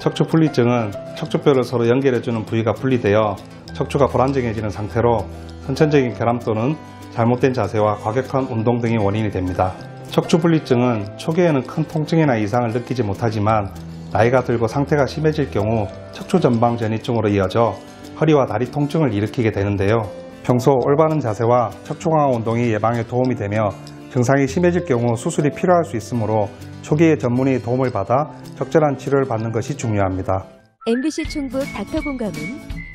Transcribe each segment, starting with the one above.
척추분리증은 척추뼈를 서로 연결해주는 부위가 분리되어 척추가 불안정해지는 상태로 선천적인 결함 또는 잘못된 자세와 과격한 운동 등이 원인이 됩니다. 척추분리증은 초기에는 큰 통증이나 이상을 느끼지 못하지만 나이가 들고 상태가 심해질 경우 척추전방 전이증으로 이어져 허리와 다리 통증을 일으키게 되는데요. 평소 올바른 자세와 척추 강화 운동이 예방에 도움이 되며 증상이 심해질 경우 수술이 필요할 수 있으므로 초기에 전문의 도움을 받아 적절한 치료를 받는 것이 중요합니다. MBC 충북 닥터공감은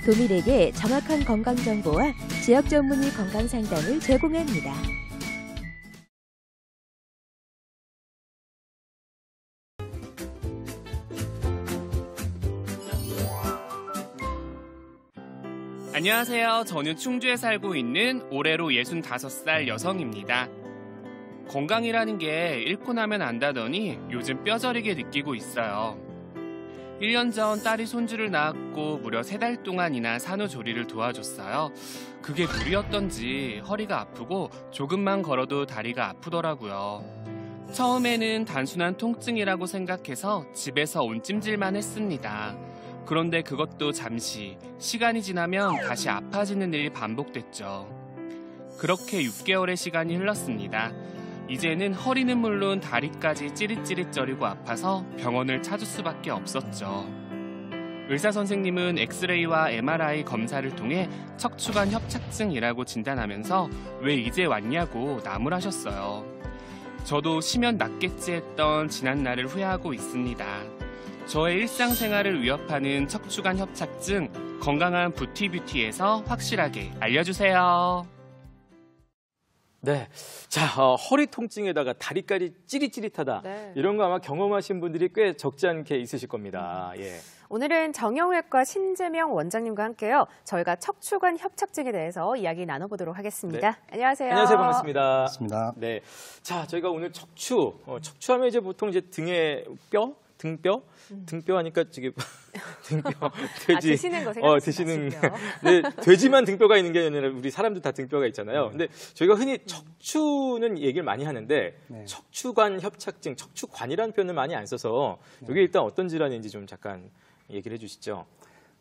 도민에게 정확한 건강정보와 지역 전문의 건강상담을 제공합니다. 안녕하세요. 저는 충주에 살고 있는 올해로 65살 여성입니다. 건강이라는 게 잃고 나면 안다더니 요즘 뼈저리게 느끼고 있어요. 1년 전 딸이 손주를 낳았고 무려 3달 동안이나 산후조리를 도와줬어요. 그게 무리였던지 허리가 아프고 조금만 걸어도 다리가 아프더라고요. 처음에는 단순한 통증이라고 생각해서 집에서 온찜질만 했습니다. 그런데 그것도 잠시, 시간이 지나면 다시 아파지는 일이 반복됐죠. 그렇게 6개월의 시간이 흘렀습니다. 이제는 허리는 물론 다리까지 찌릿찌릿 저리고 아파서 병원을 찾을 수밖에 없었죠. 의사 선생님은 엑스레이와 MRI 검사를 통해 척추관 협착증이라고 진단하면서 왜 이제 왔냐고 나무라셨어요. 저도 쉬면 낫겠지 했던 지난 날을 후회하고 있습니다. 저의 일상생활을 위협하는 척추관 협착증, 건강한 부티뷰티에서 확실하게 알려주세요. 네, 자 허리 통증에다가 다리까지 찌릿찌릿하다. 네. 이런 거 아마 경험하신 분들이 꽤 적지 않게 있으실 겁니다. 예. 오늘은 정형외과 신재명 원장님과 함께요. 저희가 척추관 협착증에 대해서 이야기 나눠보도록 하겠습니다. 네. 안녕하세요. 안녕하세요, 반갑습니다. 반갑습니다. 네, 자 저희가 오늘 척추하면 이제 보통 이제 등의 뼈, 등뼈 하니까 지금 등뼈, 돼지. 드시는 거 생각하시죠? 드시는. 네, 돼지만 등뼈가 있는 게 아니라 우리 사람도 다 등뼈가 있잖아요. 근데 저희가 흔히 척추는 얘기를 많이 하는데 네. 척추관 협착증, 척추관이라는 표현을 많이 안 써서 이게 일단 어떤 질환인지 좀 잠깐 얘기를 해주시죠.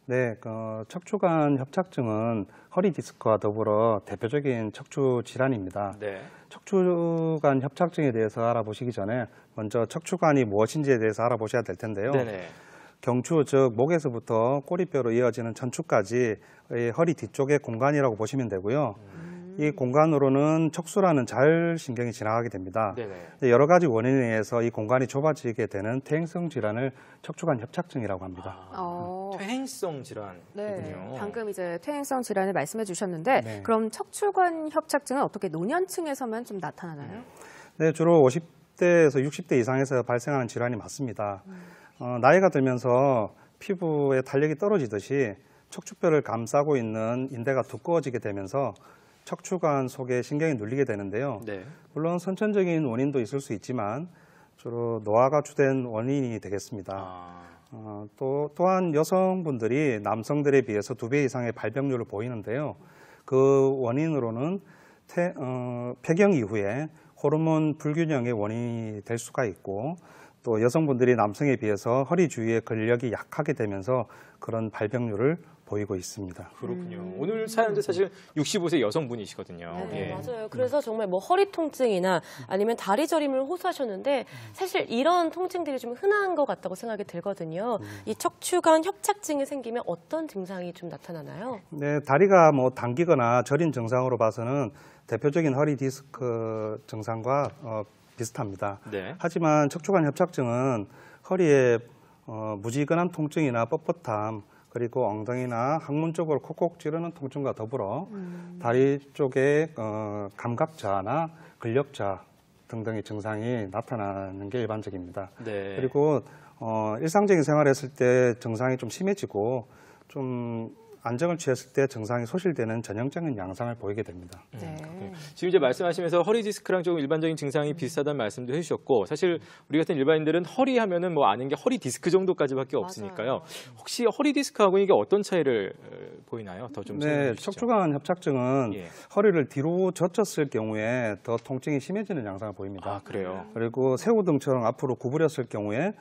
네, 척추관 협착증은 허리 디스크와 더불어 대표적인 척추 질환입니다. 네. 척추관 협착증에 대해서 알아보시기 전에 먼저 척추관이 무엇인지에 대해서 알아보셔야 될 텐데요. 네네. 경추, 즉 목에서부터 꼬리뼈로 이어지는 전추까지 허리 뒤쪽의 공간이라고 보시면 되고요. 이 공간으로는 척수라는 자율신경이 지나가게 됩니다. 네네. 여러 가지 원인에 의해서 이 공간이 좁아지게 되는 퇴행성 질환을 척추관 협착증이라고 합니다. 퇴행성 질환이군요. 네, 방금 이제 퇴행성 질환을 말씀해 주셨는데 네. 그럼 척추관 협착증은 어떻게 노년층에서만 좀 나타나나요? 네, 주로 50대에서 60대 이상에서 발생하는 질환이 맞습니다. 나이가 들면서 피부의 탄력이 떨어지듯이 척추뼈를 감싸고 있는 인대가 두꺼워지게 되면서 척추관 속에 신경이 눌리게 되는데요. 네. 물론 선천적인 원인도 있을 수 있지만 주로 노화가 주된 원인이 되겠습니다. 또한 여성분들이 남성들에 비해서 2배 이상의 발병률을 보이는데요. 그 원인으로는 폐경 이후에 호르몬 불균형의 원인이 될 수가 있고 또 여성분들이 남성에 비해서 허리 주위의 근력이 약하게 되면서 그런 발병률을 보이고 있습니다. 그렇군요. 오늘 사연도 사실 65세 여성분이시거든요. 네, 예. 맞아요. 그래서 정말 뭐 허리 통증이나 아니면 다리 저림을 호소하셨는데 사실 이런 통증들이 좀 흔한 것 같다고 생각이 들거든요. 이 척추관 협착증이 생기면 어떤 증상이 좀 나타나나요? 네, 다리가 당기거나 저린 증상으로 봐서는 대표적인 허리 디스크 증상과 비슷합니다. 네. 하지만 척추관 협착증은 허리에 무지근한 통증이나 뻣뻣함 그리고 엉덩이나 항문 쪽으로 콕콕 찌르는 통증과 더불어 다리 쪽에 감각자나 근력자 등등의 증상이 나타나는 게 일반적입니다. 네. 그리고 일상적인 생활을 했을 때 증상이 좀 심해지고 좀 안정을 취했을 때 증상이 소실되는 전형적인 양상을 보이게 됩니다. 네. 지금 이제 말씀하시면서 허리 디스크랑 조금 일반적인 증상이 비슷하다는 말씀도 해주셨고 사실 우리 같은 일반인들은 허리 하면은 뭐 아는 게 허리 디스크 정도까지밖에 없으니까요. 혹시 허리 디스크하고 이게 어떤 차이를 보이나요? 더 좀 설명해 네, 주시죠. 척추관 협착증은 예. 허리를 뒤로 젖혔을 경우에 더 통증이 심해지는 양상을 보입니다. 아, 그래요? 그리고 새우등처럼 앞으로 구부렸을 경우에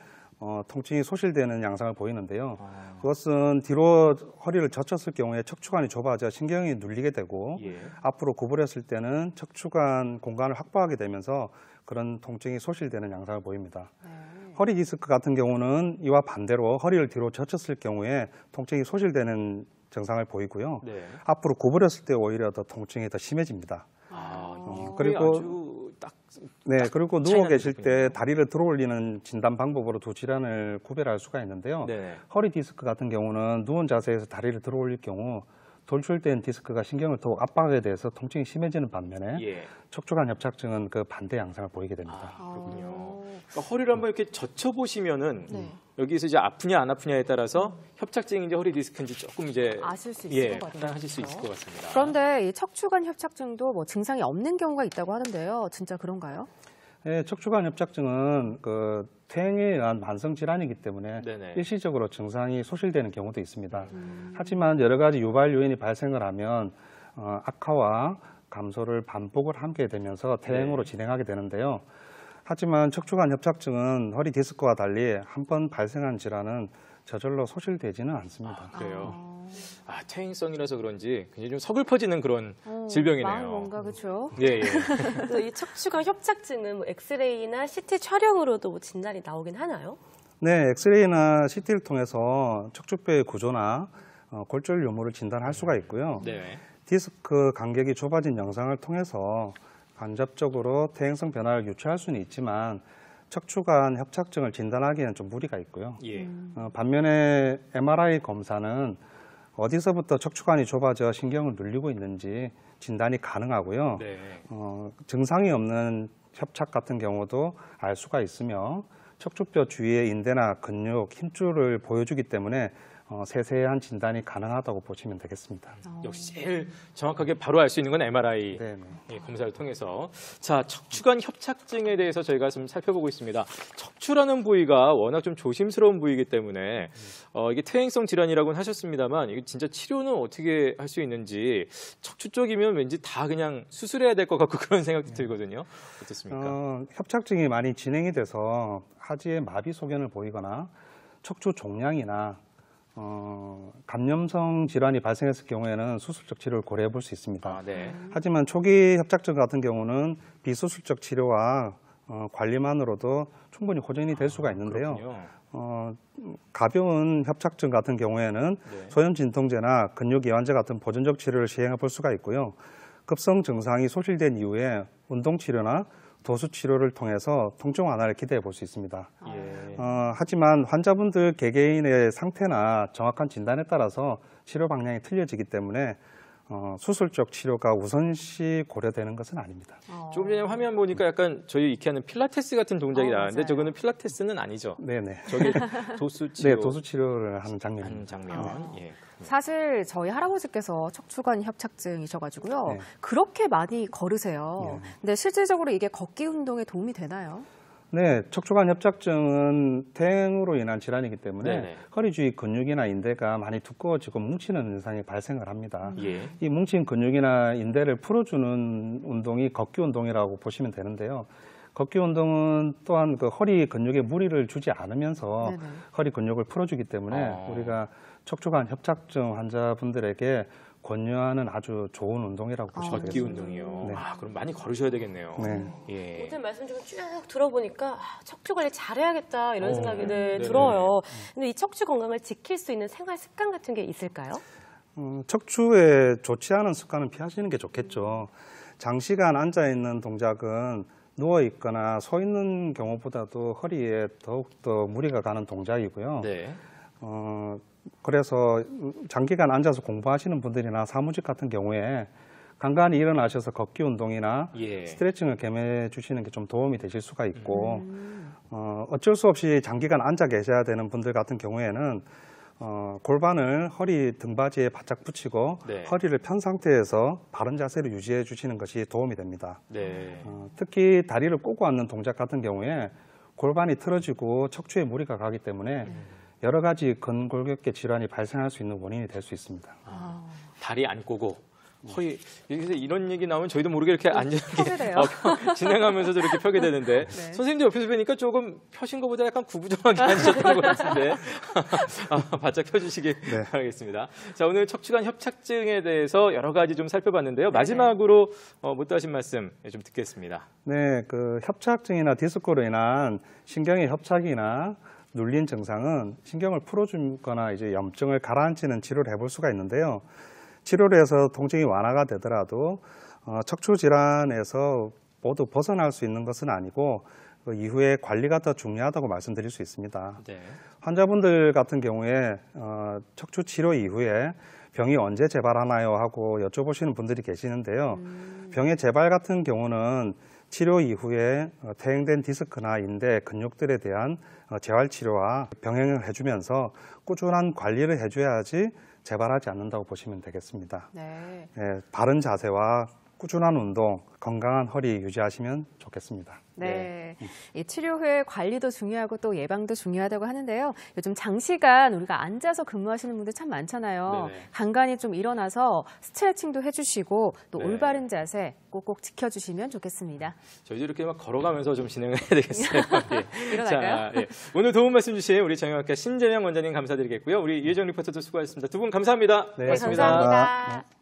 통증이 소실되는 양상을 보이는데요. 그것은 뒤로 허리를 젖혔을 경우에 척추관이 좁아져 신경이 눌리게 되고 예. 앞으로 구부렸을 때는 척추관 공간을 확보하게 되면서 그런 통증이 소실되는 양상을 보입니다. 허리 디스크 같은 경우는 이와 반대로 허리를 뒤로 젖혔을 경우에 통증이 소실되는 증상을 보이고요. 네. 앞으로 구부렸을 때 오히려 더 통증이 더 심해집니다. 그리고 그리고 아주 딱 네, 그리고 차이가 누워 계실 때 나는군요. 다리를 들어올리는 진단 방법으로 두 질환을 구별할 수가 있는데요. 네. 허리 디스크 같은 경우는 누운 자세에서 다리를 들어올릴 경우 돌출된 디스크가 신경을 더욱 압박하게 돼서 통증이 심해지는 반면에 예. 척추관 협착증은 그 반대 양상을 보이게 됩니다. 그렇군요. 그러니까 허리를 한번 이렇게 젖혀 보시면은 네. 여기서 이제 아프냐 안 아프냐에 따라서 협착증인지 허리 디스크인지 조금 이제 아실 수 있을 것 같아요. 판단하실 수 있을 것 같습니다. 그런데 이 척추관 협착증도 뭐 증상이 없는 경우가 있다고 하던데요. 진짜 그런가요? 네, 척추관 협착증은 그 퇴행에 의한 만성 질환이기 때문에 네네. 일시적으로 증상이 소실되는 경우도 있습니다. 하지만 여러 가지 유발 요인이 발생을 하면 악화와 감소를 반복을 하게 되면서 퇴행으로 진행하게 되는데요. 하지만 척추관 협착증은 허리 디스크와 달리 한 번 발생한 질환은 저절로 소실되지는 않습니다. 그래요. 퇴행성이라서 그런지 굉장히 좀 서글퍼지는 그런 질병이네요. 마음 뭔가 그렇죠. 예, 예. 그래서 이 척추관 협착증은 뭐 엑스레이나 CT 촬영으로도 뭐 진단이 나오긴 하나요? 네, 엑스레이나 CT를 통해서 척추뼈의 구조나 골절 유무를 진단할 수가 있고요. 네. 디스크 간격이 좁아진 영상을 통해서 간접적으로 퇴행성 변화를 유추할 수는 있지만 척추관 협착증을 진단하기에는 좀 무리가 있고요. 예. 반면에 MRI 검사는 어디서부터 척추관이 좁아져 신경을 눌리고 있는지 진단이 가능하고요. 네. 증상이 없는 협착 같은 경우도 알 수가 있으며 척추뼈 주위의 인대나 근육, 힘줄을 보여주기 때문에 세세한 진단이 가능하다고 보시면 되겠습니다. 역시 제일 정확하게 바로 알 수 있는 건 MRI 네, 네. 검사를 통해서. 자, 척추관 협착증에 대해서 저희가 좀 살펴보고 있습니다. 척추라는 부위가 워낙 좀 조심스러운 부위이기 때문에 이게 퇴행성 질환이라고는 하셨습니다만 이게 진짜 치료는 어떻게 할 수 있는지 척추 쪽이면 왠지 다 그냥 수술해야 될 것 같고 그런 생각도 들거든요. 어떻습니까? 협착증이 많이 진행이 돼서 하지에 마비 소견을 보이거나 척추 종양이나 감염성 질환이 발생했을 경우에는 수술적 치료를 고려해 볼 수 있습니다. 네. 하지만 초기 협착증 같은 경우는 비수술적 치료와 관리만으로도 충분히 호전이 될 수가 있는데요. 그렇군요. 가벼운 협착증 같은 경우에는 네. 소염 진통제나 근육 이완제 같은 보존적 치료를 시행해 볼 수가 있고요. 급성 증상이 소실된 이후에 운동 치료나 도수 치료를 통해서 통증 완화를 기대해 볼 수 있습니다. 예. 하지만 환자분들 개개인의 상태나 정확한 진단에 따라서 치료 방향이 틀려지기 때문에 수술적 치료가 우선시 고려되는 것은 아닙니다. 조금 전에 화면 보니까 약간 저희 익히 하는 필라테스 같은 동작이 나왔는데 맞아요. 저거는 필라테스는 아니죠. 네네. 저기 도수 치료 네, 도수 치료를 하는 한 장면입니다. 장면. 예. 사실 저희 할아버지께서 척추관 협착증이셔가지고요. 네. 그렇게 많이 걸으세요. 네. 근데 실질적으로 이게 걷기 운동에 도움이 되나요? 네, 척추관 협착증은 퇴행으로 인한 질환이기 때문에 네네. 허리 주위 근육이나 인대가 많이 두꺼워지고 뭉치는 현상이 발생을 합니다. 예. 이 뭉친 근육이나 인대를 풀어주는 운동이 걷기 운동이라고 보시면 되는데요. 걷기 운동은 또한 그 허리 근육에 무리를 주지 않으면서 네네. 허리 근육을 풀어주기 때문에 우리가 척추관 협착증 환자분들에게 권유하는 아주 좋은 운동이라고 보시면 걷기 되겠습니다. 운동이요. 네. 그럼 많이 걸으셔야 되겠네요. 네. 예. 모든 말씀 좀 쭉 들어보니까 척추 관리 잘해야겠다 이런 생각이 네네. 들어요. 근데 이 척추 건강을 지킬 수 있는 생활 습관 같은 게 있을까요? 척추에 좋지 않은 습관은 피하시는 게 좋겠죠. 장시간 앉아있는 동작은 누워있거나 서있는 경우보다도 허리에 더욱더 무리가 가는 동작이고요. 네. 그래서 장기간 앉아서 공부하시는 분들이나 사무직 같은 경우에 간간히 일어나셔서 걷기 운동이나 예. 스트레칭을 겸해 주시는 게 좀 도움이 되실 수가 있고 어쩔 수 없이 장기간 앉아 계셔야 되는 분들 같은 경우에는 골반을 허리 등받이에 바짝 붙이고 네. 허리를 편 상태에서 바른 자세를 유지해 주시는 것이 도움이 됩니다. 네. 특히 다리를 꼬고 앉는 동작 같은 경우에 골반이 틀어지고 척추에 무리가 가기 때문에 여러 가지 근골격계 질환이 발생할 수 있는 원인이 될 수 있습니다. 다리 안 꼬고 허리 여기서 이런 얘기 나오면 저희도 모르게 이렇게 펴게 안전하게 돼요. 진행하면서도 이렇게 펴게 되는데 네. 선생님도 옆에서 뵈니까 조금 펴신 것보다 약간 구부정하게 앉으셨던 것 같은데 바짝 펴주시길 네. 바라겠습니다. 자, 오늘 척추관 협착증에 대해서 여러 가지 좀 살펴봤는데요. 마지막으로 못 하신 말씀 좀 듣겠습니다. 네, 그 협착증이나 디스크로 인한 신경의 협착이나 눌린 증상은 신경을 풀어주거나 이제 염증을 가라앉히는 치료를 해볼 수가 있는데요. 치료를 해서 통증이 완화가 되더라도 척추 질환에서 모두 벗어날 수 있는 것은 아니고 그 이후에 관리가 더 중요하다고 말씀드릴 수 있습니다. 네. 환자분들 같은 경우에 척추 치료 이후에 병이 언제 재발하나요 하고 여쭤보시는 분들이 계시는데요. 병의 재발 같은 경우는 치료 이후에 퇴행된 디스크나 인대, 근육들에 대한 재활 치료와 병행을 해주면서 꾸준한 관리를 해줘야지 재발하지 않는다고 보시면 되겠습니다. 네. 예, 바른 자세와 꾸준한 운동, 건강한 허리 유지하시면 좋겠습니다. 네. 이 치료 후에 관리도 중요하고 또 예방도 중요하다고 하는데요. 요즘 장시간 우리가 앉아서 근무하시는 분들 참 많잖아요. 네네. 간간히 좀 일어나서 스트레칭도 해주시고 또 네. 올바른 자세 꼭꼭 지켜주시면 좋겠습니다. 저희도 이렇게 막 걸어가면서 좀 진행을 해야 되겠어요. 예. 일어날까요? 자, 예. 오늘 도움 말씀 주신 우리 정형외과 신재명 원장님 감사드리겠고요. 우리 이혜정 리포터도 수고하셨습니다. 두 분 감사합니다. 네, 고맙습니다. 감사합니다.